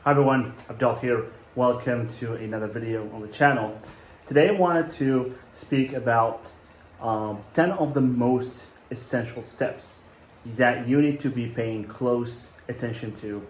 Hi everyone, Abdul here. Welcome to another video on the channel. Today I wanted to speak about 10 of the most essential steps that you need to be paying close attention to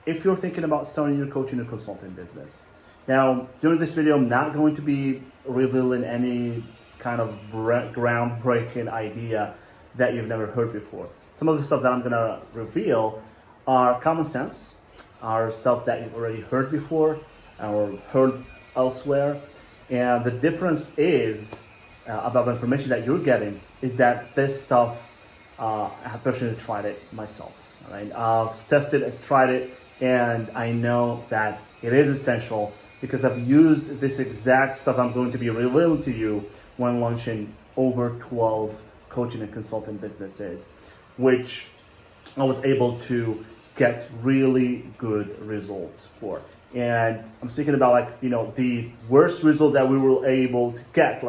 if you're thinking about starting your coaching or consulting business. Now, during this video, I'm not going to be revealing any kind of groundbreaking idea that you've never heard before. Some of the stuff that I'm gonna reveal are common sense, are stuff that you've already heard before or heard elsewhere. And the difference is about the information that you're getting is that this stuff, I have personally tried it myself. All right? I've tested, I've tried it, and I know that it is essential because I've used this exact stuff I'm going to be revealing to you when launching over 12 coaching and consulting businesses, which I was able to get really good results for. And I'm speaking about the worst result that we were able to get,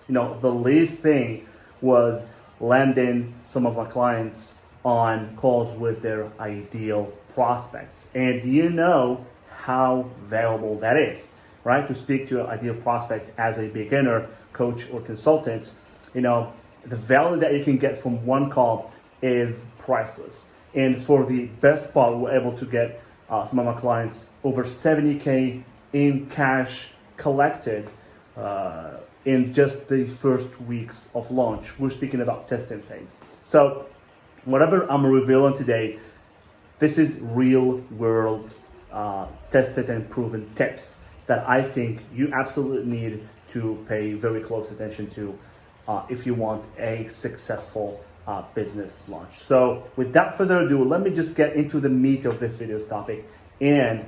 the least thing was landing some of my clients on calls with their ideal prospects. And you know how valuable that is, right? To speak to an ideal prospect as a beginner, coach, or consultant, the value that you can get from one call is priceless. And for the best part, we were able to get some of my clients over 70K in cash collected in just the first weeks of launch. We're speaking about testing phase. So whatever I'm revealing today, this is real world tested and proven tips that I think you absolutely need to pay very close attention to if you want a successful business launch. So without further ado, let me just get into the meat of this video's topic and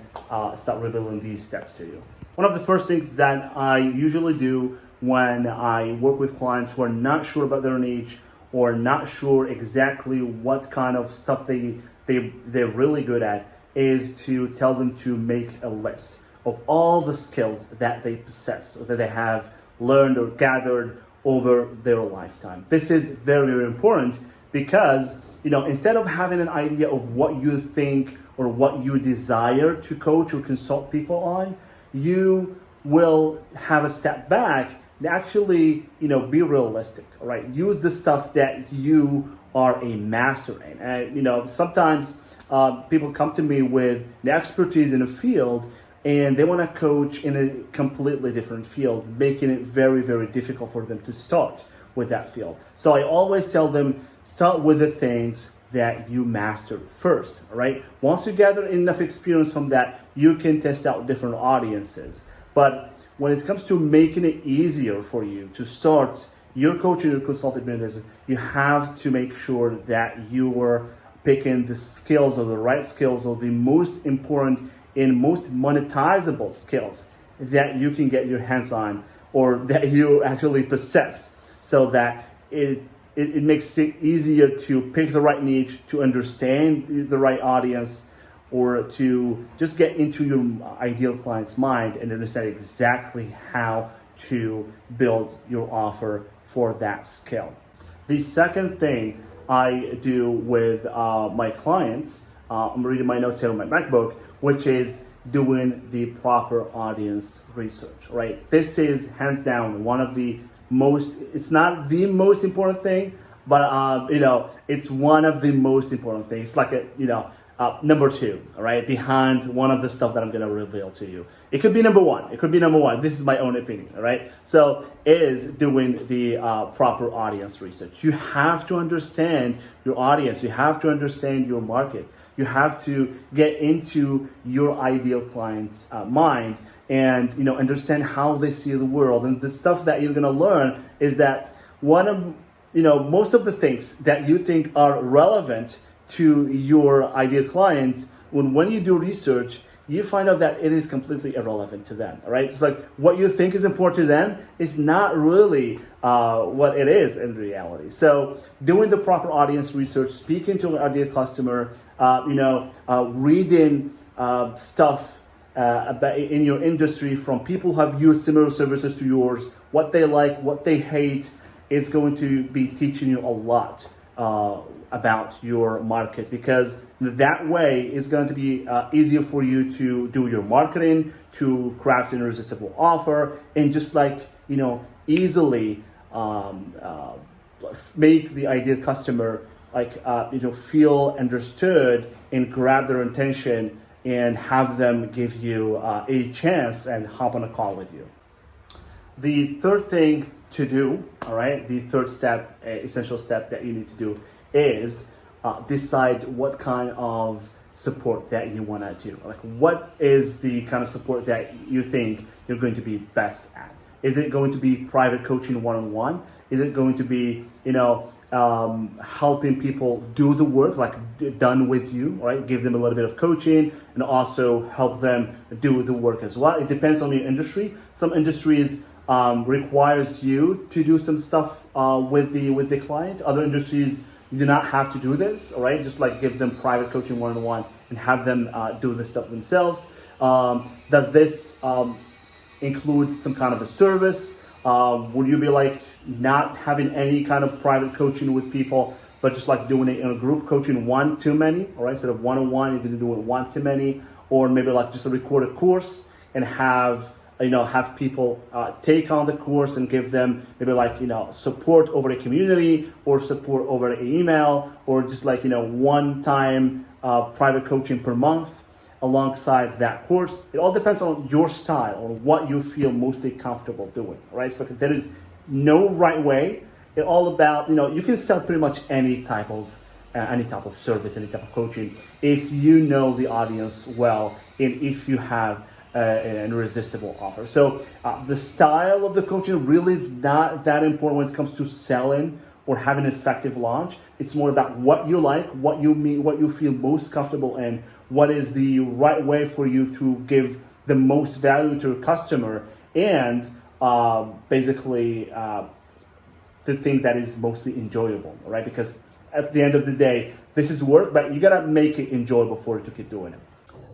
start revealing these steps to you. One of the first things that I usually do when I work with clients who are not sure about their niche or not sure exactly what kind of stuff they're really good at is to tell them to make a list of all the skills that they possess or that they have learned or gathered over their lifetime. This is very, very important because, instead of having an idea of what you think or what you desire to coach or consult people on, you will have a step back and actually, be realistic, all right? Use the stuff that you are a master in. And, sometimes people come to me with the expertise in a field and they want to coach in a completely different field, making it very, very difficult for them to start with that field. So I always tell them, start with the things that you master first, all right? Once you gather enough experience from that, you can test out different audiences. But when it comes to making it easier for you to start your coaching or consulting business, you have to make sure that you are picking the skills or the right skills or the most important and most monetizable skills that you can get your hands on or that you actually possess, so that it makes it easier to pick the right niche, to understand the right audience, or to just get into your ideal client's mind and understand exactly how to build your offer for that skill. The second thing I do with my clients, I'm reading my notes here on my MacBook, which is doing the proper audience research, right? This is hands down one of the most, it's not the most important thing, but it's one of the most important things. Like number two, all right, behind one of the stuff that I'm gonna reveal to you. It could be number one. This is my own opinion, all right? So is doing the proper audience research. You have to understand your audience. You have to understand your market. You have to get into your ideal client's mind and understand how they see the world. And the stuff that you're gonna learn is that most of the things that you think are relevant to your ideal clients, when you do research, you find out that it is completely irrelevant to them, all right? It's like what you think is important to them is not really what it is in reality. So doing the proper audience research, speaking to an ideal customer, reading stuff about in your industry from people who have used similar services to yours, what they like, what they hate, is going to be teaching you a lot about your market, because That way, it's going to be easier for you to do your marketing, to craft an irresistible offer, and just like, easily make the ideal customer feel understood and grab their attention and have them give you a chance and hop on a call with you. The third thing to do, all right, the third step, essential step that you need to do is decide what kind of support that you want to do. Like, what is the kind of support that you think you're going to be best at? Is it going to be private coaching one-on-one? Is it going to be, helping people do the work, like done with you, right? Give them a little bit of coaching and also help them do the work as well. It depends on your industry. Some industries requires you to do some stuff with the client. Other industries, you do not have to do this, all right? Just like give them private coaching one-on-one and have them do the stuff themselves. Does this include some kind of a service? Would you be like not having any kind of private coaching with people, but just like doing it in a group coaching one-to-many, all right? Instead of one-on-one, you can do it one-to-many, or maybe like just a recorded course and have people take on the course and give them maybe support over the community or support over the email, or just one-time private coaching per month alongside that course. It all depends on your style, on what you feel mostly comfortable doing, right? So there is no right way. It's all about, you can sell pretty much any type of service, any type of coaching, if you know the audience well and if you have an irresistible offer. So the style of the coaching really is not that important when it comes to selling or having an effective launch. It's more about what you like, what you feel most comfortable in, what is the right way for you to give the most value to a customer, and basically the thing that is mostly enjoyable, right? Because at the end of the day, this is work, but you gotta make it enjoyable for you to keep doing it.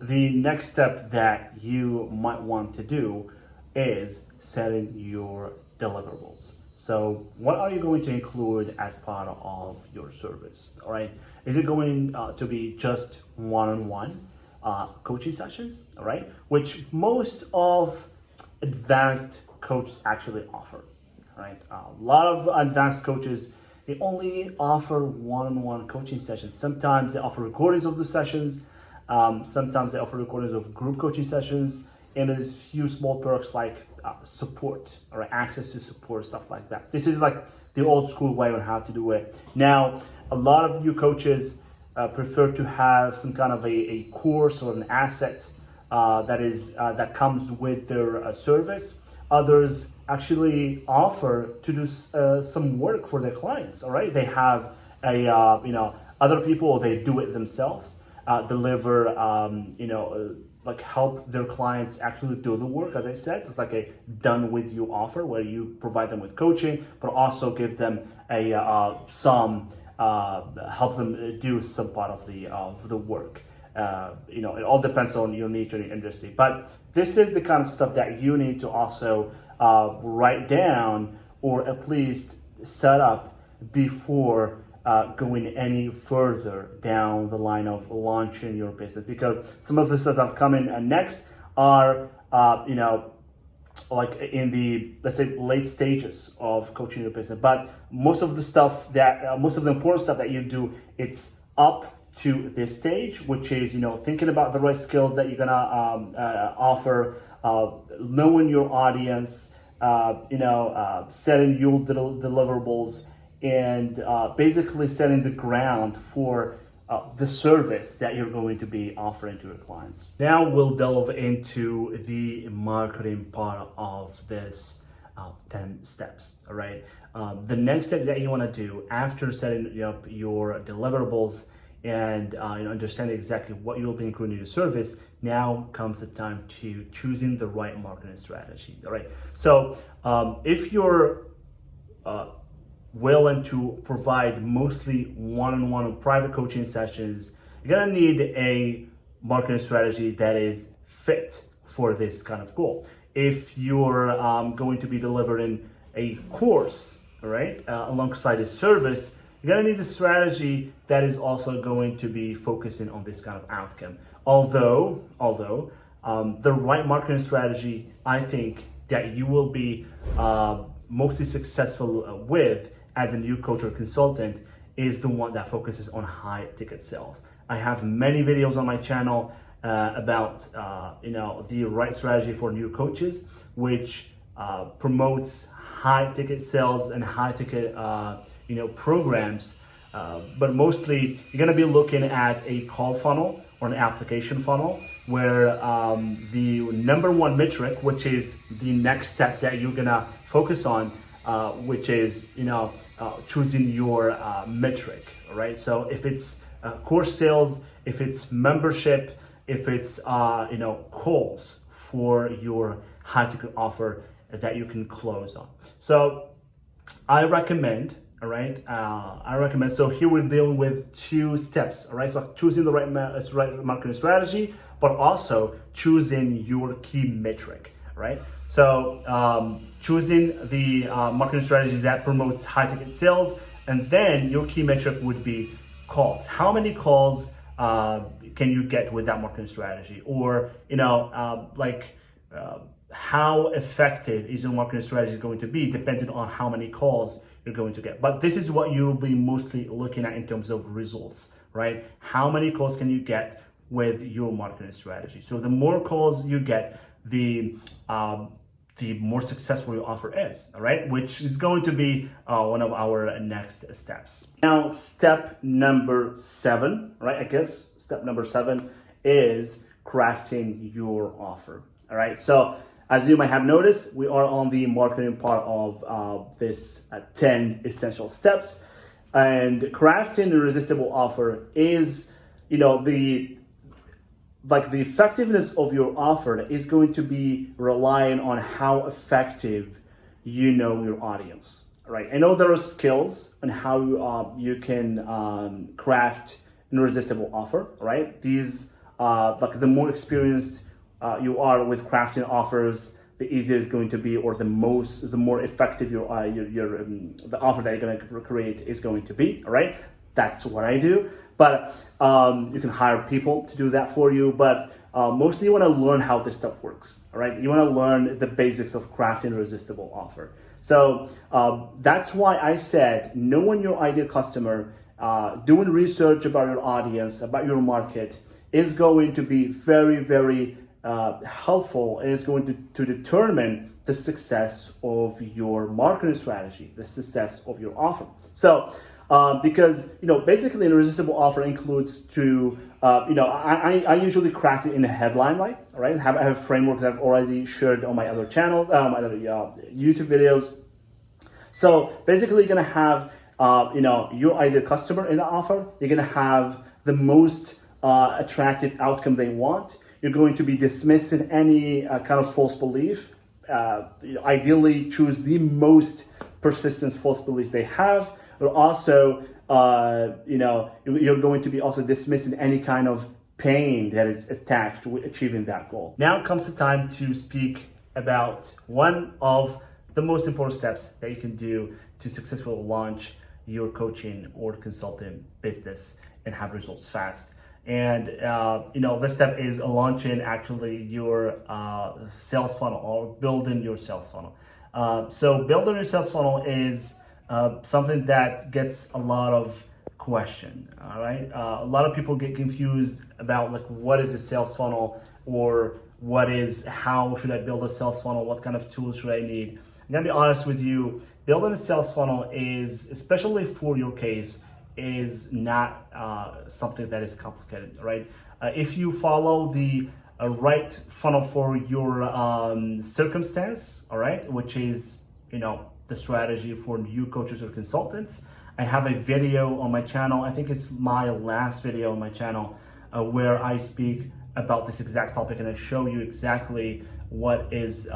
The next step that you might want to do is setting your deliverables. So what are you going to include as part of your service, all right? Is it going to be just one-on-one coaching sessions, all right? Which most of advanced coaches actually offer, right? A lot of advanced coaches, they only offer one-on-one coaching sessions. Sometimes they offer recordings of the sessions. Sometimes they offer recordings of group coaching sessions, and there's few small perks like support or access to support, stuff like that. This is like the old school way on how to do it. Now, a lot of new coaches prefer to have some kind of a course or an asset that comes with their service. Others actually offer to do some work for their clients. All right, they have other people, they do it themselves. Deliver, help their clients actually do the work. As I said, it's like a done with you offer where you provide them with coaching, but also give them help them do some part of the work. It all depends on your niche and your industry. But this is the kind of stuff that you need to also write down or at least set up before going any further down the line of launching your business, because some of the stuff that come in next are like in the, let's say, late stages of coaching your business. But most of the stuff that most of the important stuff that you do, it's up to this stage, which is thinking about the right skills that you're gonna offer, knowing your audience, setting your deliverables, and basically setting the ground for the service that you're going to be offering to your clients. Now we'll delve into the marketing part of this 10 steps, all right? The next step that you want to do after setting up your deliverables and understanding exactly what you'll be including in your service, now comes the time to choosing the right marketing strategy, all right? So if you're willing to provide mostly one-on-one private coaching sessions, you're gonna need a marketing strategy that is fit for this kind of goal. If you're going to be delivering a course, all right, alongside a service, you're gonna need a strategy that is also going to be focusing on this kind of outcome. Although the right marketing strategy, I think that you will be mostly successful with as a new coach or consultant is the one that focuses on high ticket sales. I have many videos on my channel about the right strategy for new coaches, which promotes high ticket sales and high ticket programs. But mostly you're gonna be looking at a call funnel or an application funnel where the number one metric, which is the next step that you're gonna focus on, which is choosing your metric, right? So if it's course sales, if it's membership, if it's calls for your high ticket offer that you can close on. So I recommend, all right, so here we're dealing with 2 steps, all right? So choosing the right marketing strategy, but also choosing your key metric, right? So choosing the marketing strategy that promotes high ticket sales, and then your key metric would be calls. How many calls can you get with that marketing strategy? Or, how effective is your marketing strategy going to be depending on how many calls you're going to get. But this is what you'll be mostly looking at in terms of results, right? How many calls can you get with your marketing strategy? So the more calls you get, the more successful your offer is, all right? Which is going to be one of our next steps. Now, step number 7, right? I guess step number 7 is crafting your offer, all right? So as you might have noticed, we are on the marketing part of this 10 essential steps, and crafting a irresistible offer is, the effectiveness of your offer is going to be relying on how effective you know your audience, right? I know there are skills on how you can craft an irresistible offer, right? These, the more experienced you are with crafting offers, the easier it's going to be, or the more effective the offer that you're going to create is going to be. All right, that's what I do. But you can hire people to do that for you. But mostly you want to learn how this stuff works. All right, you want to learn the basics of crafting a irresistible offer. So that's why I said knowing your ideal customer, doing research about your audience, about your market, is going to be very, very helpful, and it's going to determine the success of your marketing strategy, the success of your offer. So because basically an irresistible offer includes I usually craft it in a headline, like, all right? I have a framework that I've already shared on my other channels, my other YouTube videos. So basically you're gonna have your ideal customer in the offer. You're gonna have the most attractive outcome they want. You're going to be dismissing any kind of false belief. Ideally, choose the most persistent false belief they have. But also, you're going to be also dismissing any kind of pain that is attached to achieving that goal. Now comes the time to speak about one of the most important steps that you can do to successfully launch your coaching or consulting business and have results fast. And this step is launching actually your sales funnel, or building your sales funnel. So building your sales funnel is something that gets a lot of question. All right, a lot of people get confused about what is a sales funnel, or how should I build a sales funnel? What kind of tools should I need? I'm gonna be honest with you. Building a sales funnel is, especially for your case, is not something that is complicated, right? If you follow the right funnel for your circumstance, all right, which is, the strategy for new coaches or consultants. I have a video on my channel, I think it's my last video on my channel, where I speak about this exact topic, and I show you exactly what is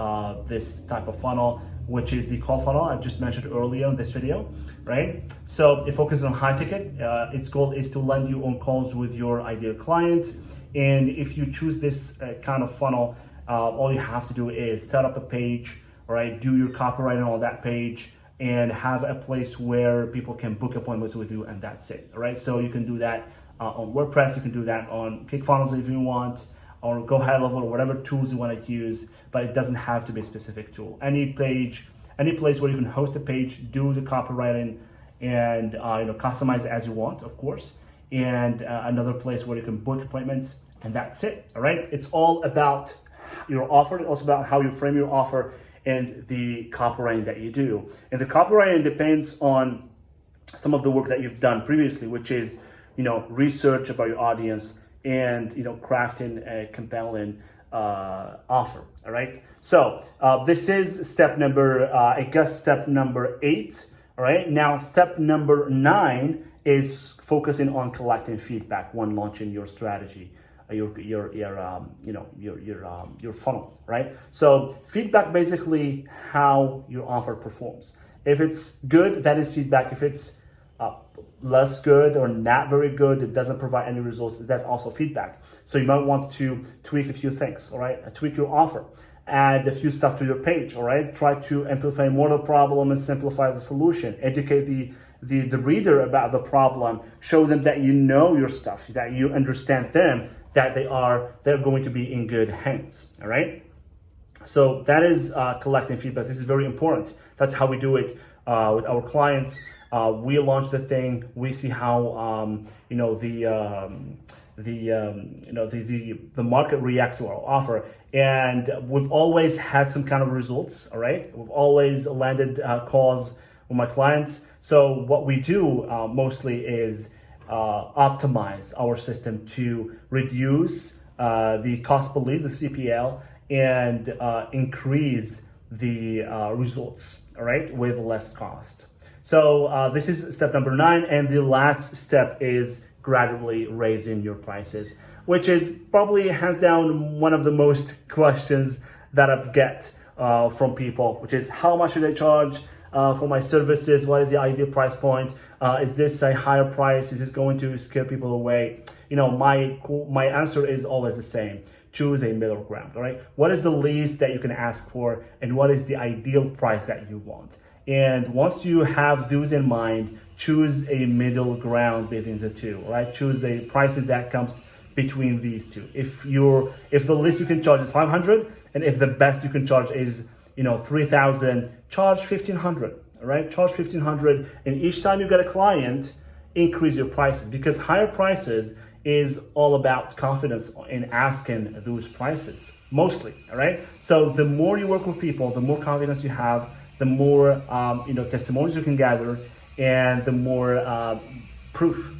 this type of funnel, which is the call funnel I just mentioned earlier in this video, right? So it focuses on high ticket. Its goal is to land you on calls with your ideal client. And if you choose this kind of funnel, all you have to do is set up a page, right? Do your copywriting on that page, and have a place where people can book appointments with you, and that's it. All right, so you can do that on WordPress, you can do that on ClickFunnels if you want, or Go High Level, or whatever tools you want to use, but it doesn't have to be a specific tool. Any page, any place where you can host a page, do the copywriting, and customize it as you want, of course, and another place where you can book appointments, and that's it. All right, it's all about your offer. It's also about how you frame your offer and the copywriting that you do. And the copywriting depends on some of the work that you've done previously, which is research about your audience and crafting a compelling offer. All right, so this is step number step number 8. All right, now step number 9 is focusing on collecting feedback when launching your strategy, your funnel, right? So feedback, basically how your offer performs. If it's good, that is feedback. If it's less good or not very good, it doesn't provide any results, that's also feedback. So you might want to tweak a few things, all right? Tweak your offer, add a few stuff to your page, all right? Try to amplify more the problem and simplify the solution. Educate the reader about the problem. Show them that you know your stuff, that you understand them, that they're going to be in good hands, all right? So that is collecting feedback. This is very important. That's how we do it with our clients. We launch the thing. We see how the market reacts to our offer, and we've always had some kind of results. All right, we've always landed calls with my clients. So what we do mostly is optimize our system to reduce the cost per lead, the CPL, and increase the results. All right, with less cost. So this is step number 9, and the last step is gradually raising your prices, which is probably hands down one of the most questions that I get from people, which is how much should I charge for my services? What is the ideal price point? Is this a higher price? Is this going to scare people away? My answer is always the same. Choose a middle ground, all right? What is the least that you can ask for, and what is the ideal price that you want? And once you have those in mind, choose a middle ground between the two, right? Choose a price that comes between these two. If the least you can charge is 500, and if the best you can charge is 3,000, charge 1,500, all right? Charge 1,500, and each time you get a client, increase your prices, because higher prices is all about confidence in asking those prices, mostly, all right? So the more you work with people, the more confidence you have, the more testimonials you can gather, and the more proof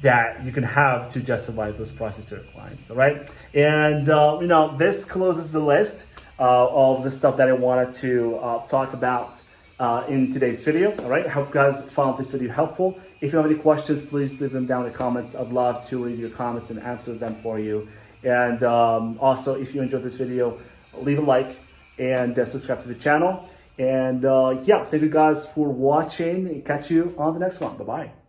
that you can have to justify those prices to your clients, all right? And this closes the list of the stuff that I wanted to talk about in today's video, all right? I hope you guys found this video helpful. If you have any questions, please leave them down in the comments. I'd love to read your comments and answer them for you. And also, if you enjoyed this video, leave a like and subscribe to the channel. And thank you guys for watching. Catch you on the next one. Bye-bye.